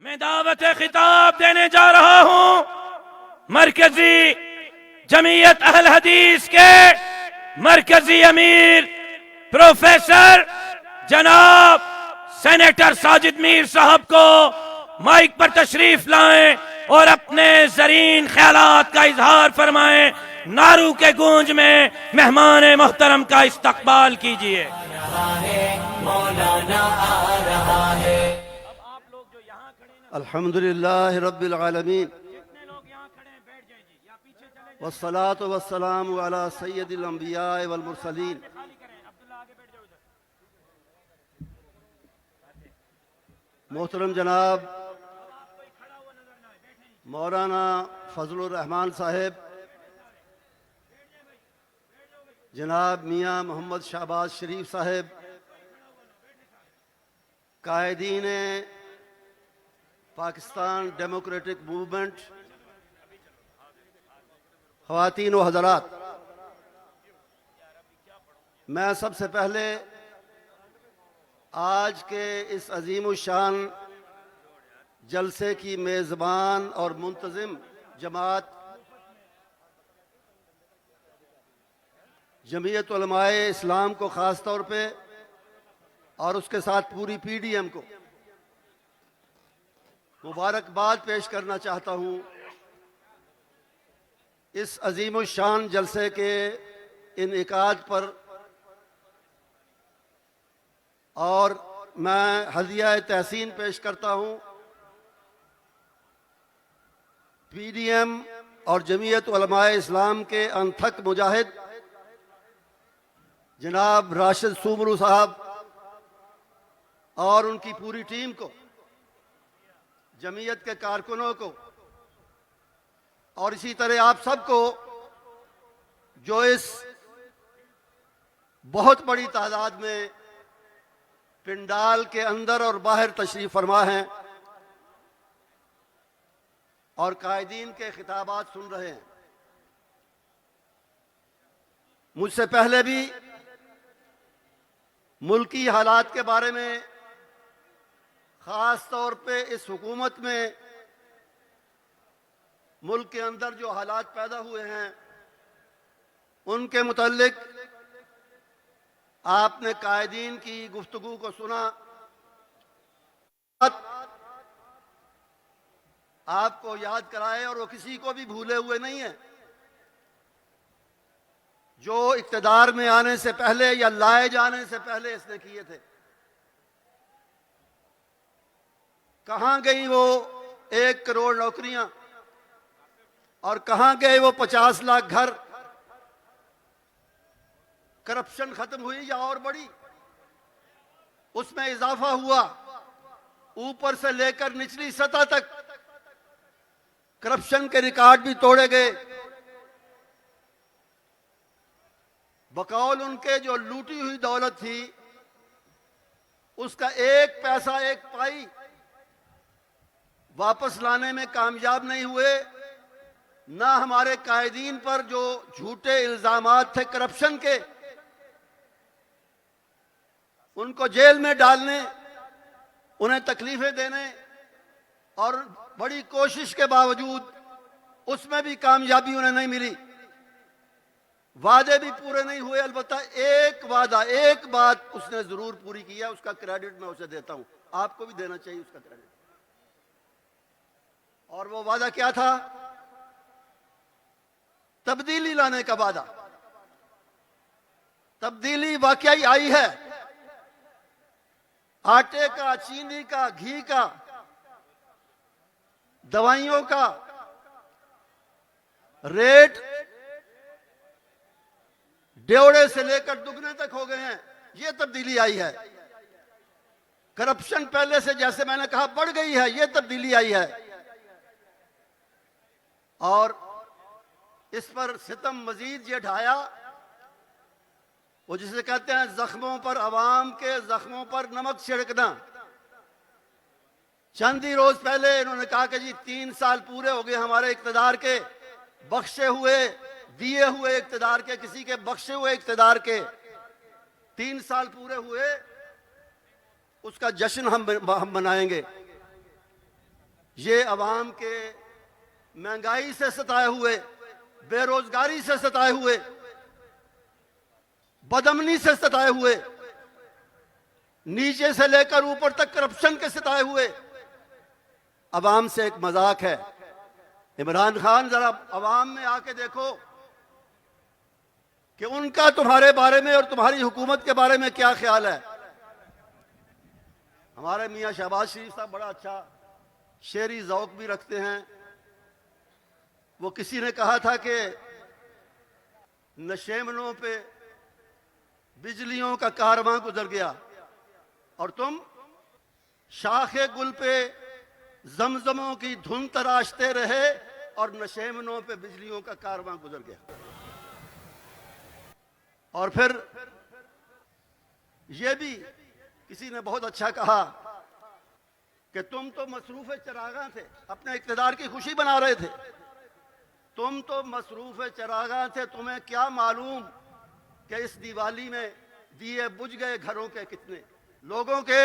मैं दावत खिताब देने जा रहा हूं मरकजी जमीयत अहल हदीस के मरकजी अमीर प्रोफेसर जनाब सेनेटर साजिद मीर साहब को माइक पर तशरीफ लाएं और अपने जरीन ख्यालात का इजहार फरमाएं। नारू के गूंज में मेहमान मोहतरम का इस्तकबाल कीजिए। अल्हम्दुलिल्लाह रब्बिल आलमीन वस्सलातु वस्सलामु अला सय्यदिल अंबिया वल मुरसलीन मोहतरम जनाब मौलाना फजलुर रहमान साहेब, जनाब मियाँ मोहम्मद शहबाज शरीफ साहेब, कायदीन पाकिस्तान डेमोक्रेटिक मूवमेंट, ख़वातीन व हज़रात, मैं सबसे पहले आज के इस अजीम शान जलसे की मेज़बान और मुंतज़िम जमात जमीयत उलमाए इस्लाम को ख़ास तौर पे और उसके साथ पूरी PDM को मुबारकबाद पेश करना चाहता हूँ इस अजीम शान जलसे के इनेकाद पर। और मैं हदिया तहसीन पेश करता हूँ PDM और जमीयत उलमाए इस्लाम के अनथक मुजाहिद जनाब राशिद सूमरू साहब और उनकी पूरी टीम को, जमीयत के कारकुनों को और इसी तरह आप सबको जो इस बहुत बड़ी तादाद में पिंडाल के अंदर और बाहर तशरीफ फरमा हैं और कायदीन के खिताबात सुन रहे हैं। मुझसे पहले भी मुल्की हालात के बारे में, ख़ास तौर पे इस हुकूमत में मुल्क के अंदर जो हालात पैदा हुए हैं उनके मुतल्लिक आपने कायदीन की गुफ्तगू को सुना। आपको याद कराए और वो किसी को भी भूले हुए नहीं है। जो इक़्तिदार में आने से पहले या लाए जाने से पहले इसने किए थे, कहां गई वो 1 करोड़ नौकरियां और कहां गए वो 50 लाख घर। करप्शन खत्म हुई या और बढ़ी? उसमें इजाफा हुआ। ऊपर से लेकर निचली सतह तक करप्शन के रिकॉर्ड भी तोड़े गए। बकौल उनके जो लूटी हुई दौलत थी उसका 1 पैसा 1 पाई वापस लाने में कामयाब नहीं हुए। ना हमारे कायदीन पर जो झूठे इल्जामात थे करप्शन के, उनको जेल में डालने, उन्हें तकलीफें देने और बड़ी कोशिश के बावजूद उसमें भी कामयाबी उन्हें नहीं मिली। वादे भी पूरे नहीं हुए। अलबत्ता एक वादा, एक बात उसने जरूर पूरी किया, उसका क्रेडिट मैं उसे देता हूं। आपको भी देना चाहिए उसका क्रेडिट। और वो वादा क्या था? तब्दीली लाने का वादा। तब्दीली वाकई आई है। आटे का, चीनी का, घी का, दवाइयों का रेट डेढ़े से लेकर दुगने तक हो गए हैं। ये तब्दीली आई है। करप्शन पहले से, जैसे मैंने कहा, बढ़ गई है। ये तब्दीली आई है। और इस पर सितम मजीद ये ढाया, वो जिसे कहते हैं जख्मों पर, अवाम के जख्मों पर नमक छिड़कना। चंद ही रोज पहले इन्होंने कहा कि जी 3 साल पूरे हो गए हमारे इक़्तिदार के, बख्शे हुए, दिए हुए इक़्तिदार के, किसी के बख्शे हुए इक़्तिदार के 3 साल पूरे हुए, उसका जश्न हम मनाएंगे। ये अवाम के महंगाई से सताए हुए, बेरोजगारी से सताए हुए, बदअमनी से सताए हुए, नीचे से लेकर ऊपर तक करप्शन के सताए हुए अवाम से एक मजाक है। इमरान खान, जरा अवाम में आके देखो कि उनका तुम्हारे बारे में और तुम्हारी हुकूमत के बारे में क्या ख्याल है। हमारे मियां शहबाज शरीफ साहब बड़ा अच्छा शेरी ज़ौक भी रखते हैं। वो किसी ने कहा था कि नशेमनों पे बिजलियों का कारवां गुजर गया और तुम शाखे गुल पे जमजमों की धुन तराशते रहे और नशेमनों पे बिजलियों का कारवां गुजर गया। और फिर यह भी किसी ने बहुत अच्छा कहा कि तुम तो मसरूफ चरागा थे, अपने इक़्तिदार की खुशी बना रहे थे। तुम तो मसरूफ चरागा थे, तुम्हें क्या मालूम कि इस दिवाली में दिए बुझ गए घरों के कितने। लोगों के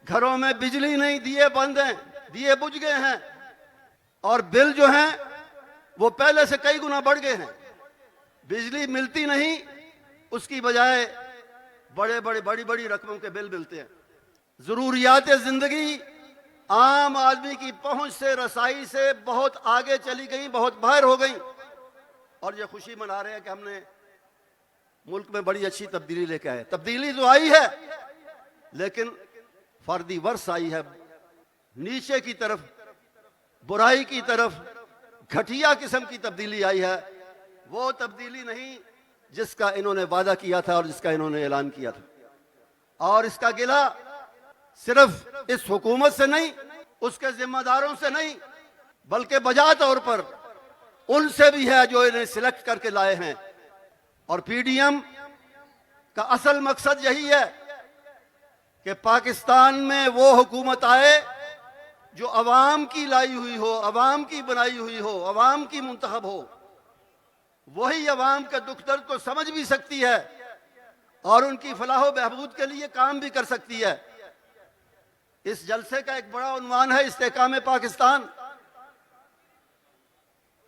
घरों में बिजली नहीं, दिए बंद हैं, दिए बुझ गए हैं और बिल जो हैं वो पहले से कई गुना बढ़ गए हैं। बिजली मिलती नहीं, उसकी बजाय बड़ी बड़ी रकमों के बिल मिलते हैं। जरूरियात जिंदगी आम आदमी की पहुंच से, रसाई से बहुत आगे चली गई, बहुत बाहर हो गई। और ये खुशी मना रहे हैं कि हमने मुल्क में बड़ी अच्छी तब्दीली लेके आए। तब्दीली तो आई है लेकिन फर्दी वर्ष आई है, नीचे की तरफ, बुराई की तरफ, घटिया किस्म की तब्दीली आई है। वो तब्दीली नहीं जिसका इन्होंने वादा किया था और जिसका इन्होंने ऐलान किया था। और इसका गिला सिर्फ इस हुकूमत से नहीं, उसके जिम्मेदारों से नहीं, बल्कि बजा तौर पर उनसे भी है जो इन्हें सिलेक्ट करके लाए हैं। और पीडीएम का असल मकसद यही है कि पाकिस्तान में वो हुकूमत आए जो अवाम की लाई हुई हो, अवाम की बनाई हुई हो, अवाम की मुंतखब हो। वही अवाम के दुख दर्द को समझ भी सकती है और उनकी फलाह बहबूद के लिए काम भी कर सकती है। इस जलसे का एक बड़ा उन्वान है इस्तेकाम पाकिस्तान।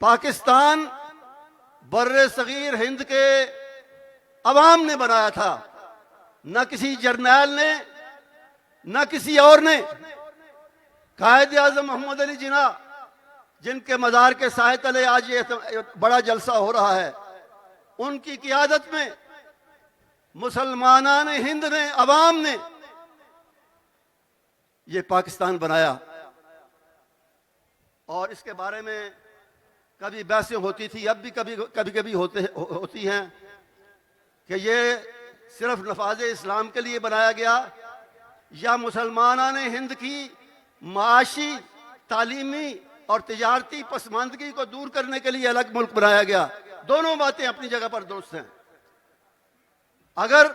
पाकिस्तान बर्रे सगीर हिंद के अवाम ने बनाया था, न किसी जर्नैल ने, न किसी और ने। कायद आज़म मोहम्मद अली जिन्ना, जिनके मज़ार के साए तले आज ये बड़ा जलसा हो रहा है, उनकी क़ियादत में मुसलमानान हिंद ने, अवाम ने ये पाकिस्तान बनाया। और इसके बारे में कभी बहसें होती थी, अब भी कभी होती हैं कि ये सिर्फ नफाज इस्लाम के लिए बनाया गया या मुसलमानान हिंद की माशी, तालीमी और तिजारती पसमानदगी को दूर करने के लिए अलग मुल्क बनाया गया। दोनों बातें अपनी जगह पर दुरुस्त हैं। अगर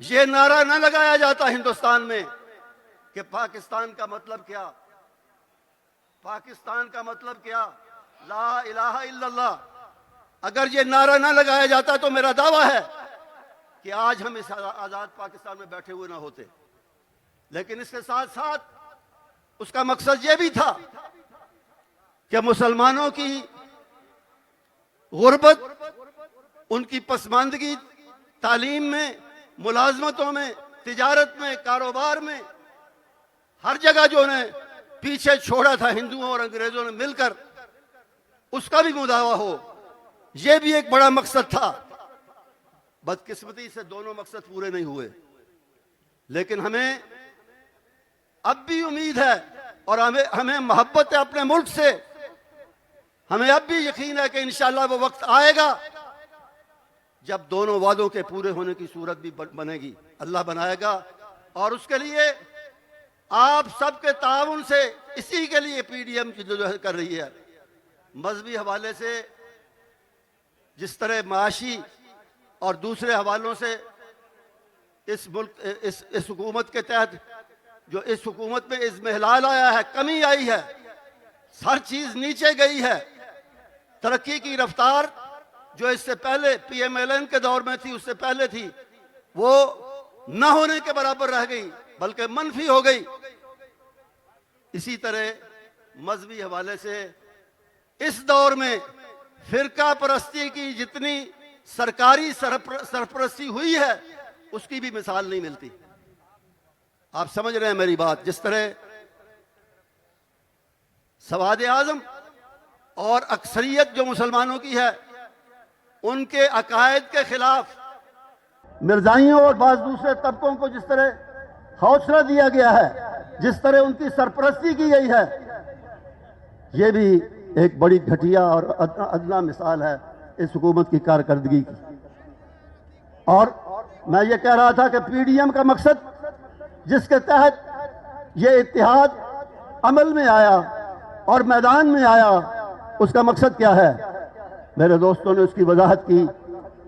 ये नारा न लगाया जाता हिंदुस्तान में कि पाकिस्तान का मतलब क्या, पाकिस्तान का मतलब क्या, ला इलाहा इल्लल्लाह, अगर ये नारा न लगाया जाता तो मेरा दावा है कि आज हम इस आजाद पाकिस्तान में बैठे हुए ना होते। लेकिन इसके साथ साथ उसका मकसद ये भी था कि मुसलमानों की गुर्बत, उनकी पसमानदगी तालीम में, मुलाजमतों में, तिजारत में, कारोबार में, हर जगह जो ने पीछे छोड़ा था हिंदुओं और अंग्रेजों ने मिलकर, उसका भी मुदावा हो। यह भी एक बड़ा मकसद था। बदकिस्मती से दोनों मकसद पूरे नहीं हुए। लेकिन हमें अब भी उम्मीद है और हमें मोहब्बत है अपने मुल्क से। हमें अब भी यकीन है कि इंशाअल्लाह वो वक्त आएगा जब दोनों वादों के पूरे होने की सूरत भी बनेगी, अल्लाह बनाएगा। और उसके लिए आप सबके ताउन से, इसी के लिए पीडीएम की जो कर रही है, मजहबी हवाले से जिस तरह माशी और दूसरे हवालों से इस मुल्क, इस हुकूमत के तहत जो इस हुकूमत में इज़्मिहलाल आया है, कमी आई है, हर चीज नीचे गई है। तरक्की की रफ्तार जो इससे पहले पीएमएलएन के दौर में थी, उससे पहले थी, वो न होने के बराबर रह गई, बल्कि मनफी हो गई। इसी तरह मजहबी हवाले से इस दौर में फिरका परस्ती की जितनी सरकारी सरपरस्ती हुई है उसकी भी मिसाल नहीं मिलती। आप समझ रहे हैं मेरी बात। जिस तरह सवाद आजम और अक्सरियत जो मुसलमानों की है उनके अकायद के खिलाफ मिर्जाइयों और बाज़ दूसरे तबकों को जिस तरह हौसला दिया गया है, जिस तरह उनकी सरपरस्ती की गई है, ये भी एक बड़ी घटिया और अदना मिसाल है इस हुकूमत की कारकर्दगी की। और मैं ये कह रहा था कि पीडीएम का मकसद जिसके तहत ये इत्तेहाद अमल में आया और मैदान में आया, उसका मकसद क्या है? मेरे दोस्तों ने उसकी वजाहत की।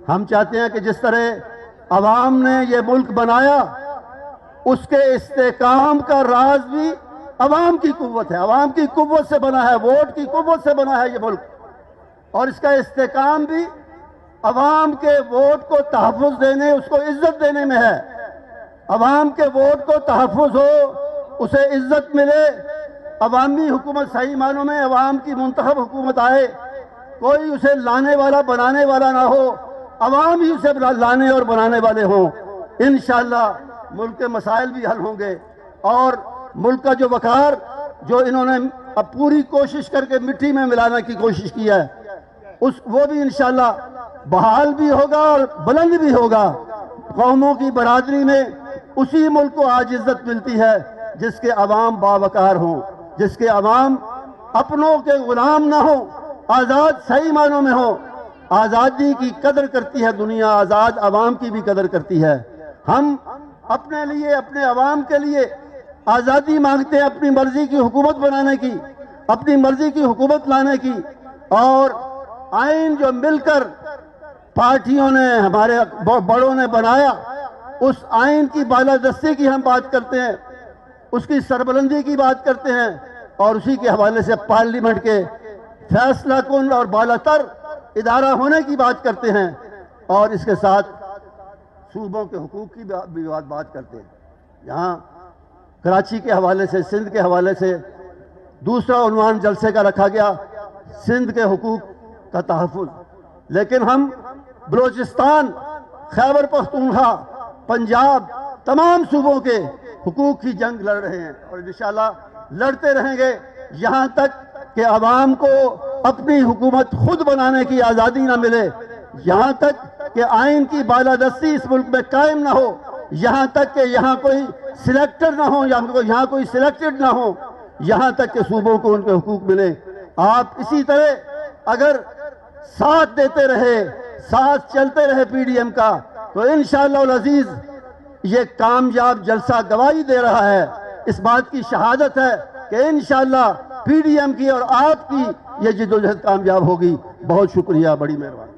हम चाहते हैं कि जिस तरह अवाम ने ये मुल्क बनाया उसके इस्तेकाम का राज भी अवाम की कुव्वत है। अवाम की कुव्वत से बना है, वोट की कुव्वत से बना है ये मुल्क, और इसका इस्तेकाम भी अवाम के वोट को तहफ़्फ़ुज़ देने, उसको इज्जत देने में है। अवाम के वोट को तहफ़्फ़ुज़ हो, उसे इज्जत मिले, अवामी हुकूमत सही मानों में अवाम की मुंतखब हुकूमत आए, कोई उसे लाने वाला बनाने वाला ना हो, अवाम ही उसे लाने और बनाने वाले हों। इंशाअल्लाह मुल्क के मसाइल भी हल होंगे और मुल्क का जो वकार जो इन्होंने अब पूरी कोशिश करके मिट्टी में मिलाने की कोशिश की है वो भी इंशाअल्लाह बहाल भी होगा और बुलंद भी होगा। कौमों की बरादरी में उसी मुल्क को आज इज्जत मिलती है जिसके अवाम बावकार हों, जिसके अवाम अपनों के गुलाम ना हो, आज़ाद सही मानों में हो। आज़ादी की कदर करती है दुनिया, आज़ाद अवाम की भी कदर करती है। हम अपने लिए, अपने अवाम के लिए आज़ादी मांगते हैं, अपनी मर्जी की हुकूमत बनाने की, अपनी मर्जी की हुकूमत लाने की। और आइन जो मिलकर पार्टियों ने, हमारे बड़ों ने बनाया, उस आइन की बालादस्ती की हम बात करते हैं, उसकी सरबलंदी की बात करते हैं और उसी के हवाले से पार्लियामेंट के फैसला कुन और बालातर इदारा होने की बात करते हैं और इसके साथ सूबों के हुकूक की भी बात करते हैं। यहाँ कराची के हवाले से, सिंध के हवाले से दूसरा उन्वान जलसे का रखा गया, सिंध के हुकूक का तहफ़्फ़ुज़। लेकिन हम बलोचिस्तान, खैबर पख्तूनख्वा, पंजाब, तमाम सूबों के हुकूक की जंग लड़ रहे हैं और इंशाअल्लाह लड़ते रहेंगे यहाँ तक कि अवाम को अपनी हुकूमत खुद बनाने की आज़ादी ना मिले, यहाँ तक कि आइन की बालादस्ती इस मुल्क में कायम ना हो, यहाँ तक कि यहाँ कोई सिलेक्टर ना हो, यहाँ कोई सिलेक्टेड ना हो, यहाँ तक कि सूबों को उनके हुकूक मिले। आप इसी तरह अगर साथ देते रहे, साथ चलते रहे पीडीएम का, तो इंशाअल्लाह अज़ीज़ ये कामयाब जलसा गवाही दे रहा है। इस बात की शहादत है कि इंशाअल्लाह पीडीएम की और आपकी ये जिद्दोजहद कामयाब होगी। बहुत शुक्रिया, बड़ी मेहरबानी।